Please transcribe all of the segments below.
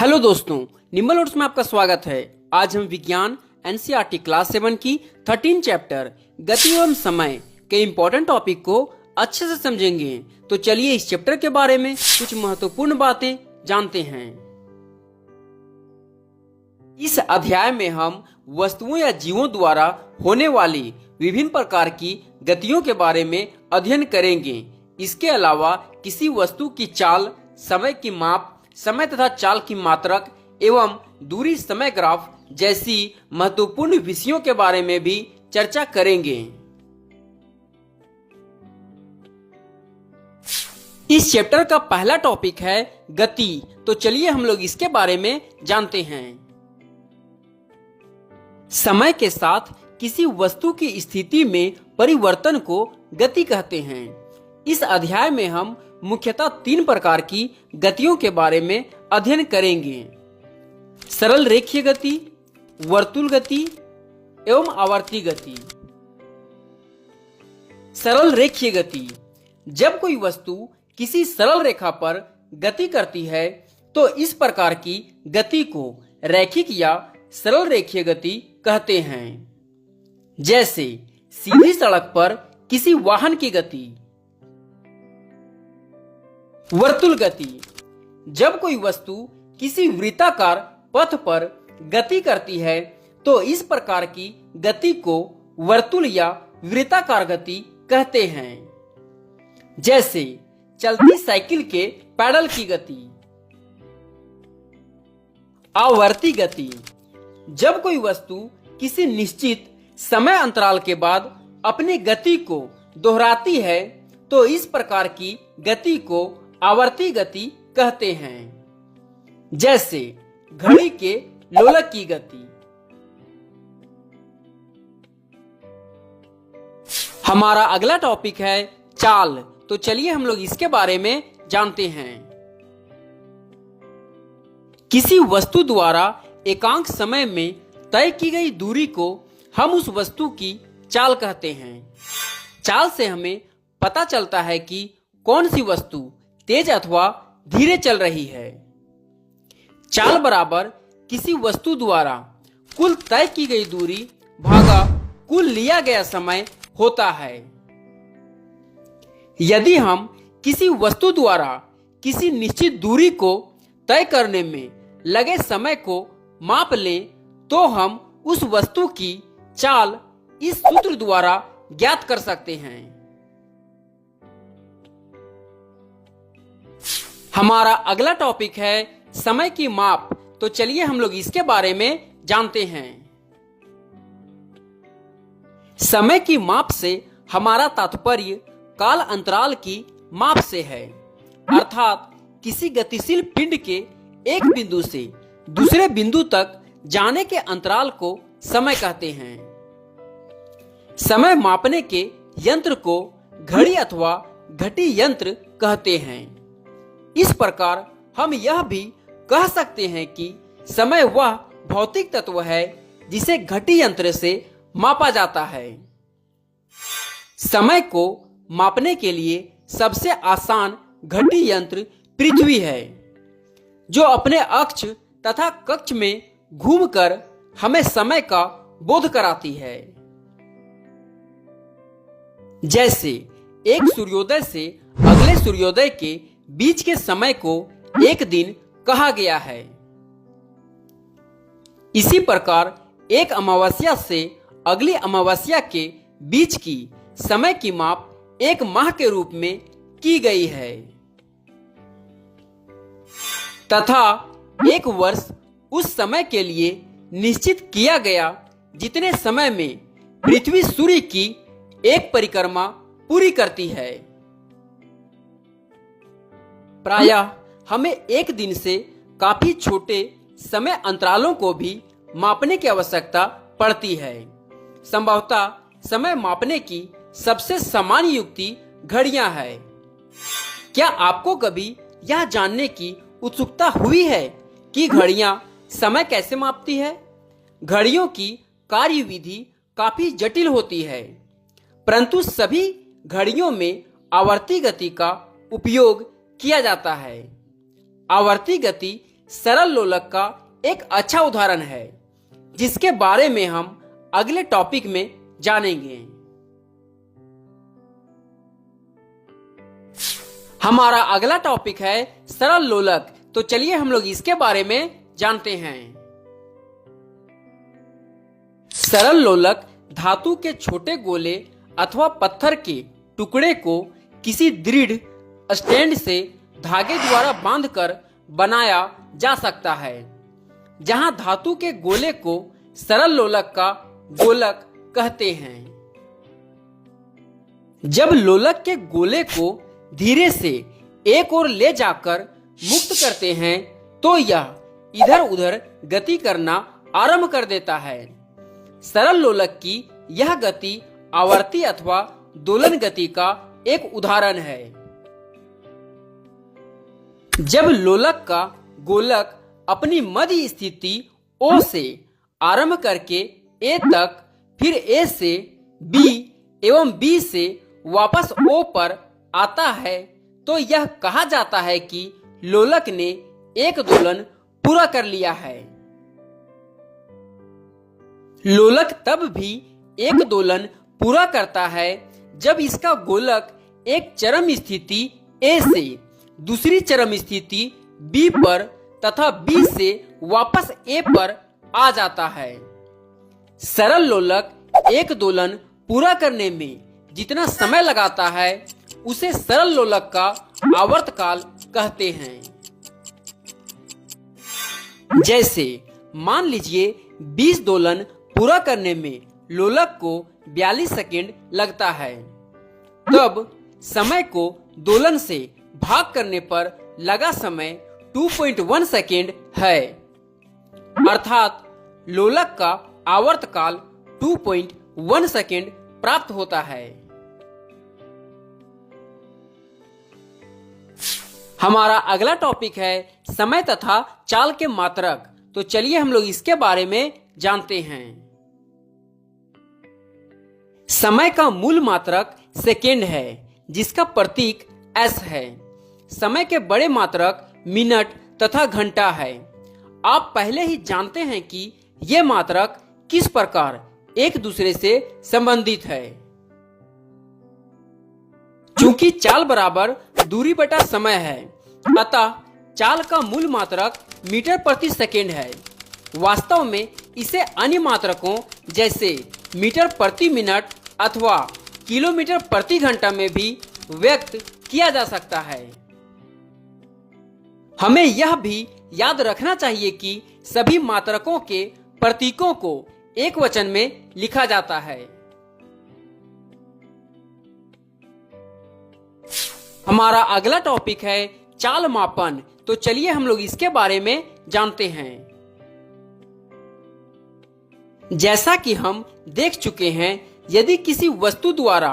Hello दोस्तों, nimble notes में आपका स्वागत है। आज हम विज्ञान एनसीईआरटी क्लास 7 की 13 चैप्टर गति एवं समय के इम्पोर्टेंट टॉपिक को अच्छे से समझेंगे। तो चलिए इस चैप्टर के बारे में कुछ महत्वपूर्ण बातें जानते हैं। इस अध्याय में हम वस्तुओं या जीवों द्वारा होने वाली विभिन्न प्रकार की गतियों के बारे में अध्ययन करेंगे। इसके अलावा किसी वस्तु की चाल, समय की माप, समय तथा चाल की मात्रक एवं दूरी समय ग्राफ जैसी महत्वपूर्ण विषयों के बारे में भी चर्चा करेंगे। इस चैप्टर का पहला टॉपिक है गति। तो चलिए हम लोग इसके बारे में जानते हैं। समय के साथ किसी वस्तु की स्थिति में परिवर्तन को गति कहते हैं। इस अध्याय में हम मुख्यतः 3 प्रकार की गतियों के बारे में अध्ययन करेंगे: सरल रेखीय गति, वर्तुल गति एवं आवर्ती गति। सरल रेखीय गति: जब कोई वस्तु किसी सरल रेखा पर गति करती है तो इस प्रकार की गति को रैखिक या सरल रेखीय गति कहते हैं। जैसे सीधी सड़क पर किसी वाहन की गति। वर्तुल गति: जब कोई वस्तु किसी वृत्ताकार पथ पर गति करती है तो इस प्रकार की गति को वर्तुल या वृत्ताकार गति कहते हैं। जैसे चलती साइकिल के पैडल की गति। आवर्ती गति: जब कोई वस्तु किसी निश्चित समय अंतराल के बाद अपनी गति को दोहराती है तो इस प्रकार की गति को आवर्ती गति कहते हैं। जैसे घड़ी के लोलक की गति। हमारा अगला टॉपिक है चाल। तो चलिए हम लोग इसके बारे में जानते हैं। किसी वस्तु द्वारा एकांक समय में तय की गई दूरी को हम उस वस्तु की चाल कहते हैं। चाल से हमें पता चलता है कि कौन सी वस्तु तेज अथवा धीरे चल रही है। चाल बराबर किसी वस्तु द्वारा कुल तय की गई दूरी भागा कुल लिया गया समय होता है। यदि हम किसी वस्तु द्वारा किसी निश्चित दूरी को तय करने में लगे समय को माप लें तो हम उस वस्तु की चाल इस सूत्र द्वारा ज्ञात कर सकते हैं। हमारा अगला टॉपिक है समय की माप। तो चलिए हम लोग इसके बारे में जानते हैं। समय की माप से हमारा तात्पर्य काल अंतराल की माप से है, अर्थात किसी गतिशील पिंड के एक बिंदु से दूसरे बिंदु तक जाने के अंतराल को समय कहते हैं। समय मापने के यंत्र को घड़ी अथवा घटी यंत्र कहते हैं। इस प्रकार हम यह भी कह सकते हैं कि समय वह भौतिक तत्व है जिसे घटी यंत्र से मापा जाता है। समय को मापने के लिए सबसे आसान घटी यंत्र पृथ्वी है, जो अपने अक्ष तथा कक्ष में घूमकर हमें समय का बोध कराती है। जैसे एक सूर्योदय से अगले सूर्योदय के बीच के समय को एक दिन कहा गया है। इसी प्रकार एक अमावस्या से अगली अमावस्या के बीच की समय की माप एक माह के रूप में की गई है तथा एक वर्ष उस समय के लिए निश्चित किया गया जितने समय में पृथ्वी सूर्य की एक परिक्रमा पूरी करती है। प्रायः हमें एक दिन से काफी छोटे समय अंतरालों को भी मापने की आवश्यकता पड़ती है। संभवतः समय मापने की सबसे सामान्य युक्ति घड़ियां है। क्या आपको कभी यह जानने की उत्सुकता हुई है कि घड़ियां समय कैसे मापती है? घड़ियों की कार्यविधि काफी जटिल होती है, परंतु सभी घड़ियों में आवर्ती गति का उपयोग किया जाता है। आवर्ती गति सरल लोलक का एक अच्छा उदाहरण है, जिसके बारे में हम अगले टॉपिक में जानेंगे। हमारा अगला टॉपिक है सरल लोलक, तो चलिए हम लोग इसके बारे में जानते हैं। सरल लोलक धातु के छोटे गोले अथवा पत्थर के टुकड़े को किसी दृढ़ स्टैंड से धागे द्वारा बांधकर बनाया जा सकता है। जहां धातु के गोले को सरल लोलक का गोलक कहते हैं। जब लोलक के गोले को धीरे से एक ओर ले जाकर मुक्त करते हैं तो यह इधर उधर गति करना आरंभ कर देता है। सरल लोलक की यह गति आवर्ती अथवा दोलन गति का एक उदाहरण है। जब लोलक का गोलक अपनी मध्य स्थिति O से आरंभ करके A तक, फिर A से B एवं B से वापस O पर आता है तो यह कहा जाता है कि लोलक ने एक दोलन पूरा कर लिया है। लोलक तब भी एक दोलन पूरा करता है जब इसका गोलक एक चरम स्थिति A से दूसरी चरम स्थिति B पर तथा B से वापस A पर आ जाता है। सरल लोलक एक दोलन पूरा करने में जितना समय लगाता है उसे सरल लोलक का आवर्तकाल कहते हैं। जैसे मान लीजिए 20 दोलन पूरा करने में लोलक को 42 सेकेंड लगता है, तब समय को दोलन से भाग करने पर लगा समय 2.1 सेकेंड है, अर्थात लोलक का आवर्तकाल 2.1 सेकेंड प्राप्त होता है। हमारा अगला टॉपिक है समय तथा चाल के मात्रक, तो चलिए हम लोग इसके बारे में जानते हैं। समय का मूल मात्रक सेकेंड है, जिसका प्रतीक S है। समय के बड़े मात्रक मिनट तथा घंटा है। आप पहले ही जानते हैं कि ये मात्रक किस प्रकार एक दूसरे से संबंधित है। चूंकि चाल बराबर दूरी बटा समय है, अतः चाल का मूल मात्रक मीटर प्रति सेकेंड है। वास्तव में इसे अन्य मात्रकों जैसे मीटर प्रति मिनट अथवा किलोमीटर प्रति घंटा में भी व्यक्त किया जा सकता है। हमें यह भी याद रखना चाहिए कि सभी मात्रकों के प्रतीकों को एक वचन में लिखा जाता है। हमारा अगला टॉपिक है चाल मापन, तो चलिए हम लोग इसके बारे में जानते हैं। जैसा कि हम देख चुके हैं, यदि किसी वस्तु द्वारा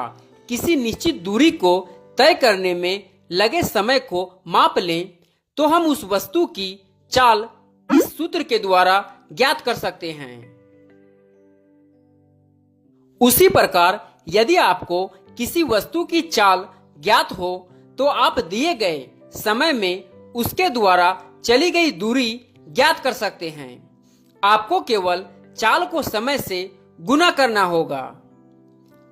किसी निश्चित दूरी को तय करने में लगे समय को माप लें तो हम उस वस्तु की चाल इस सूत्र के द्वारा ज्ञात कर सकते हैं। उसी प्रकार यदि आपको किसी वस्तु की चाल ज्ञात हो तो आप दिए गए समय में उसके द्वारा चली गई दूरी ज्ञात कर सकते हैं। आपको केवल चाल को समय से गुना करना होगा,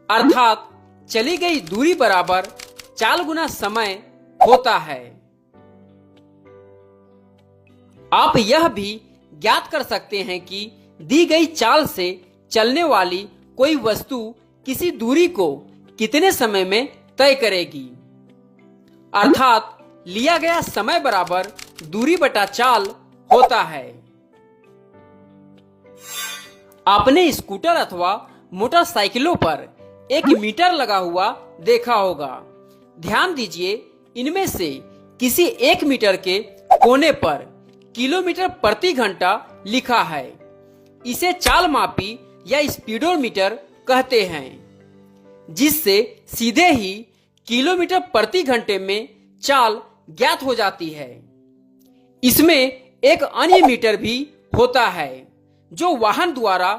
अर्थात चली गई दूरी बराबर चाल गुना समय होता है। आप यह भी ज्ञात कर सकते हैं कि दी गई चाल से चलने वाली कोई वस्तु किसी दूरी को कितने समय में तय करेगी, अर्थात लिया गया समय बराबर दूरी बटा चाल होता है। आपने स्कूटर अथवा मोटरसाइकिलों पर एक मीटर लगा हुआ देखा होगा। ध्यान दीजिए, इनमें से किसी एक मीटर के कोने पर किलोमीटर प्रति घंटा लिखा है। इसे चाल मापी या स्पीडोमीटर कहते हैं, जिससे सीधे ही किलोमीटर प्रति घंटे में चाल ज्ञात हो जाती है। इसमें एक अन्य मीटर भी होता है जो वाहन द्वारा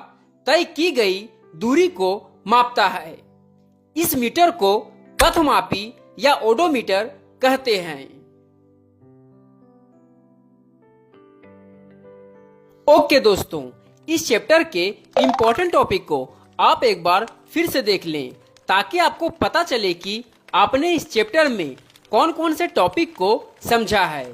तय की गई दूरी को मापता है। इस मीटर को पथमापी या ओडोमीटर कहते हैं। ओके दोस्तों, इस चैप्टर के इम्पोर्टेंट टॉपिक को आप एक बार फिर से देख लें ताकि आपको पता चले कि आपने इस चैप्टर में कौन कौन से टॉपिक को समझा है।